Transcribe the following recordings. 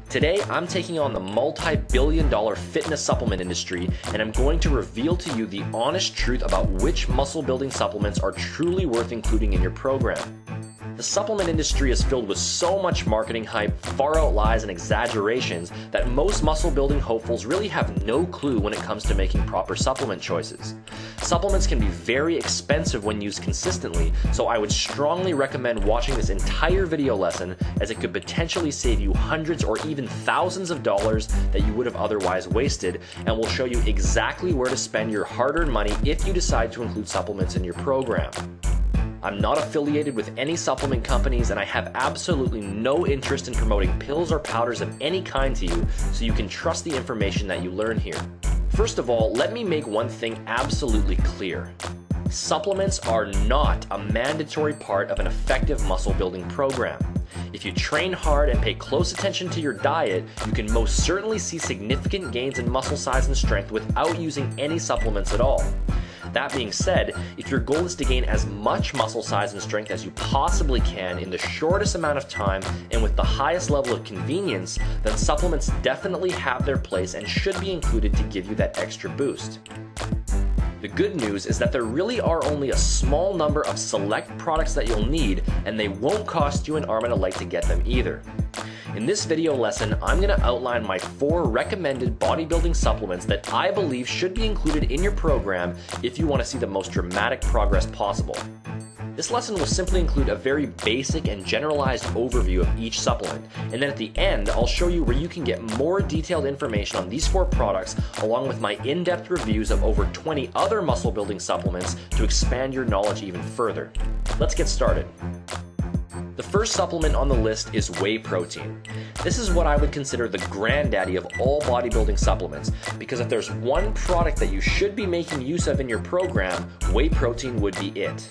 Today, I'm taking on the multi-billion-dollar fitness supplement industry, and I'm going to reveal to you the honest truth about which muscle building supplements are truly worth including in your program. The supplement industry is filled with so much marketing hype, far-out lies, and exaggerations that most muscle building hopefuls really have no clue when it comes to making proper supplement choices. Supplements can be very expensive when used consistently, so I would strongly recommend watching this entire video lesson, as it could potentially save you hundreds or even thousands of dollars that you would have otherwise wasted, and will show you exactly where to spend your hard-earned money if you decide to include supplements in your program. I'm not affiliated with any supplement companies, and I have absolutely no interest in promoting pills or powders of any kind to you, so you can trust the information that you learn here. First of all, let me make one thing absolutely clear. Supplements are not a mandatory part of an effective muscle building program. If you train hard and pay close attention to your diet, you can most certainly see significant gains in muscle size and strength without using any supplements at all. That being said, if your goal is to gain as much muscle size and strength as you possibly can in the shortest amount of time and with the highest level of convenience, then supplements definitely have their place and should be included to give you that extra boost. The good news is that there really are only a small number of select products that you'll need, and they won't cost you an arm and a leg to get them either. In this video lesson, I'm going to outline my 4 recommended bodybuilding supplements that I believe should be included in your program if you want to see the most dramatic progress possible. This lesson will simply include a very basic and generalized overview of each supplement, and then at the end, I'll show you where you can get more detailed information on these 4 products, along with my in-depth reviews of over 20 other muscle building supplements to expand your knowledge even further. Let's get started. The first supplement on the list is whey protein. This is what I would consider the granddaddy of all bodybuilding supplements, because if there's one product that you should be making use of in your program, whey protein would be it.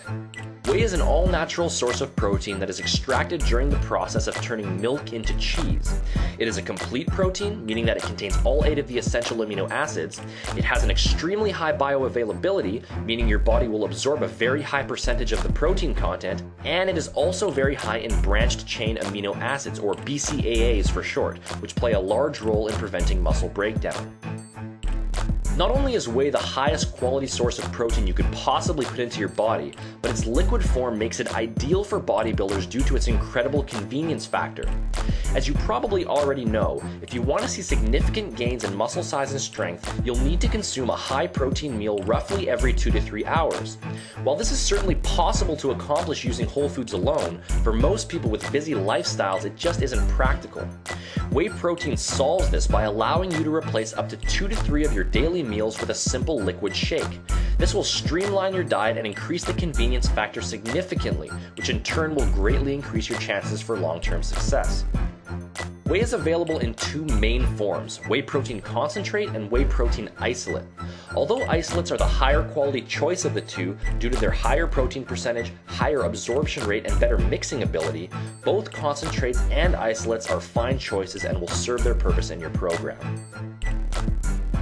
Whey is an all-natural source of protein that is extracted during the process of turning milk into cheese. It is a complete protein, meaning that it contains all 8 of the essential amino acids. It has an extremely high bioavailability, meaning your body will absorb a very high percentage of the protein content, and it is also very high in branched chain amino acids, or BCAAs for short, which play a large role in preventing muscle breakdown. Not only is whey the highest quality source of protein you could possibly put into your body, but its liquid form makes it ideal for bodybuilders due to its incredible convenience factor. As you probably already know, if you want to see significant gains in muscle size and strength, you'll need to consume a high protein meal roughly every 2 to 3 hours. While this is certainly possible to accomplish using whole foods alone, for most people with busy lifestyles it just isn't practical. Whey protein solves this by allowing you to replace up to 2 to 3 of your daily meals with a simple liquid shake. This will streamline your diet and increase the convenience factor significantly, which in turn will greatly increase your chances for long-term success. Whey is available in 2 main forms, whey protein concentrate and whey protein isolate. Although isolates are the higher quality choice of the 2 due to their higher protein percentage, higher absorption rate, and better mixing ability, both concentrates and isolates are fine choices and will serve their purpose in your program.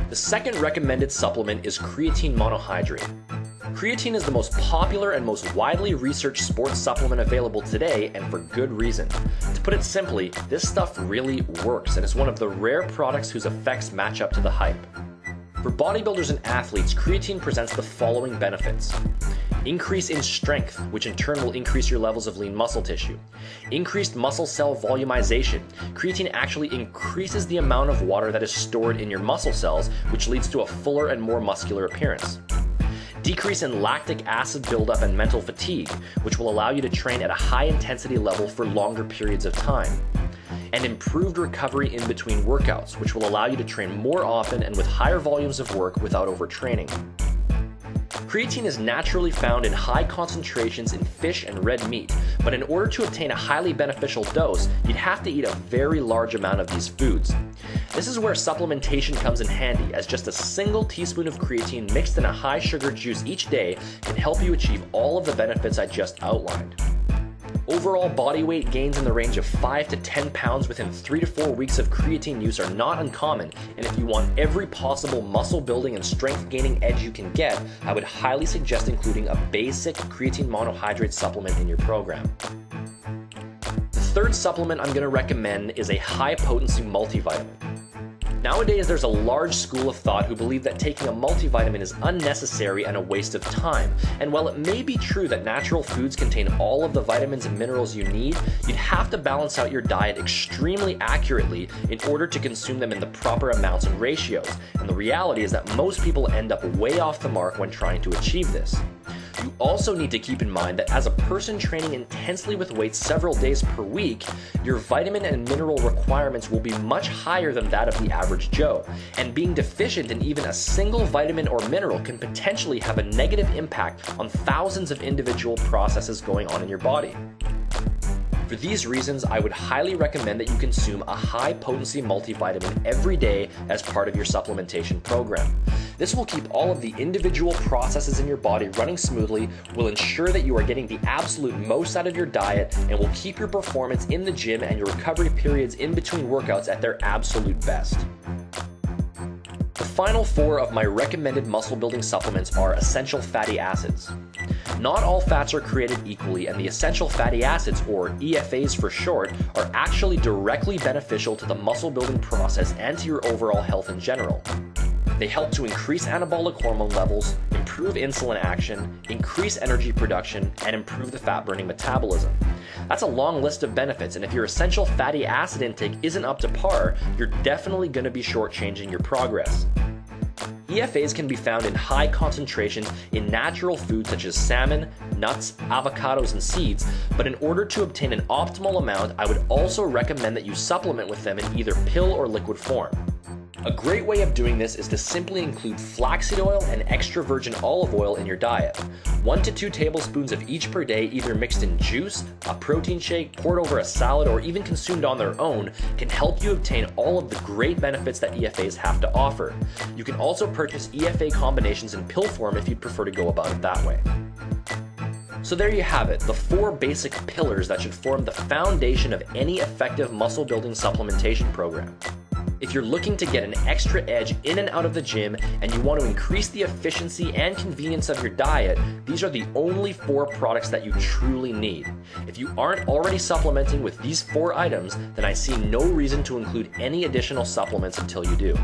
The second recommended supplement is creatine monohydrate. Creatine is the most popular and most widely researched sports supplement available today, and for good reason. To put it simply, this stuff really works and is one of the rare products whose effects match up to the hype. For bodybuilders and athletes, creatine presents the following benefits. Increase in strength, which in turn will increase your levels of lean muscle tissue. Increased muscle cell volumization. Creatine actually increases the amount of water that is stored in your muscle cells, which leads to a fuller and more muscular appearance. Decrease in lactic acid buildup and mental fatigue, which will allow you to train at a high intensity level for longer periods of time. And improved recovery in between workouts, which will allow you to train more often and with higher volumes of work without overtraining. Creatine is naturally found in high concentrations in fish and red meat, but in order to obtain a highly beneficial dose, you'd have to eat a very large amount of these foods. This is where supplementation comes in handy, as just a single teaspoon of creatine mixed in a high sugar juice each day can help you achieve all of the benefits I just outlined. Overall body weight gains in the range of 5 to 10 pounds within 3 to 4 weeks of creatine use are not uncommon, and if you want every possible muscle building and strength gaining edge you can get, I would highly suggest including a basic creatine monohydrate supplement in your program. The third supplement I'm going to recommend is a high-potency multivitamin. Nowadays, there's a large school of thought who believe that taking a multivitamin is unnecessary and a waste of time. And while it may be true that natural foods contain all of the vitamins and minerals you need, you'd have to balance out your diet extremely accurately in order to consume them in the proper amounts and ratios. And the reality is that most people end up way off the mark when trying to achieve this. You also need to keep in mind that as a person training intensely with weights several days per week, your vitamin and mineral requirements will be much higher than that of the average Joe. And being deficient in even a single vitamin or mineral can potentially have a negative impact on thousands of individual processes going on in your body. For these reasons, I would highly recommend that you consume a high-potency multivitamin every day as part of your supplementation program. This will keep all of the individual processes in your body running smoothly, will ensure that you are getting the absolute most out of your diet, and will keep your performance in the gym and your recovery periods in between workouts at their absolute best. The final 4 of my recommended muscle building supplements are essential fatty acids. Not all fats are created equally, and the essential fatty acids, or EFAs for short, are actually directly beneficial to the muscle building process and to your overall health in general. They help to increase anabolic hormone levels, improve insulin action, increase energy production, and improve the fat-burning metabolism. That's a long list of benefits, and if your essential fatty acid intake isn't up to par, you're definitely going to be shortchanging your progress. EFAs can be found in high concentrations in natural foods such as salmon, nuts, avocados, and seeds, but in order to obtain an optimal amount, I would also recommend that you supplement with them in either pill or liquid form. A great way of doing this is to simply include flaxseed oil and extra virgin olive oil in your diet. 1 to 2 tablespoons of each per day, either mixed in juice, a protein shake, poured over a salad, or even consumed on their own, can help you obtain all of the great benefits that EFAs have to offer. You can also purchase EFA combinations in pill form if you'd prefer to go about it that way. So there you have it, the 4 basic pillars that should form the foundation of any effective muscle building supplementation program. If you're looking to get an extra edge in and out of the gym and you want to increase the efficiency and convenience of your diet, these are the only 4 products that you truly need. If you aren't already supplementing with these 4 items, then I see no reason to include any additional supplements until you do.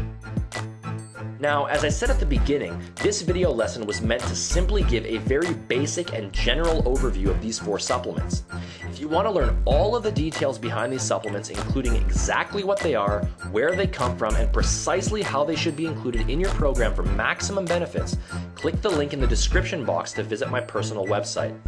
Now, as I said at the beginning, this video lesson was meant to simply give a very basic and general overview of these 4 supplements. If you want to learn all of the details behind these supplements, including exactly what they are, where they come from, and precisely how they should be included in your program for maximum benefits, click the link in the description box to visit my personal website.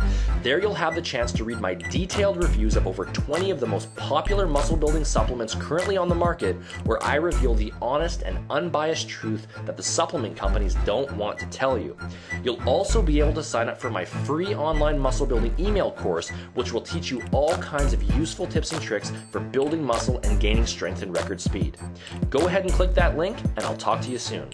There you'll have the chance to read my detailed reviews of over 20 of the most popular muscle building supplements currently on the market, where I reveal the honest and unbiased truth that the supplement companies don't want to tell you. You'll also be able to sign up for my free online muscle building email course, which will teach you all kinds of useful tips and tricks for building muscle and gaining strength in record speed. Go ahead and click that link, and I'll talk to you soon.